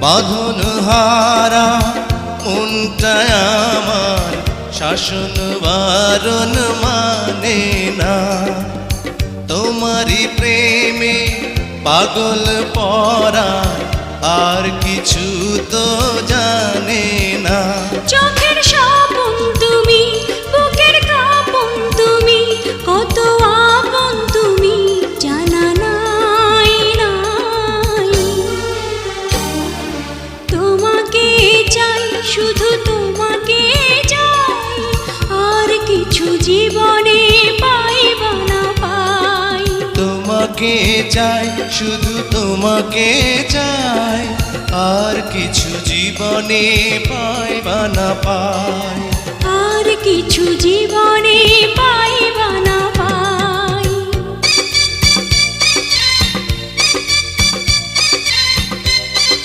বাঁধন হারা মনটা আমার শাসন বারণ মানে না। তোমারই প্রেমে পাগল পরা আর কিছু তো জানে না। চোখের স্বপন তুমি, বুকের কাঁপন তুমি, কত আপন তুমি জানা নাই নাই। তোমাকে চাই, শুধু তোমাকে চাই, আর কিছু জীবনে পাইব না পাই। তোমাকে চাই, শুধু তোমাকে চাই, আর কিছু জীবনে পাইবা না পাই। আর কিছু জীবনে পাইব না পাই।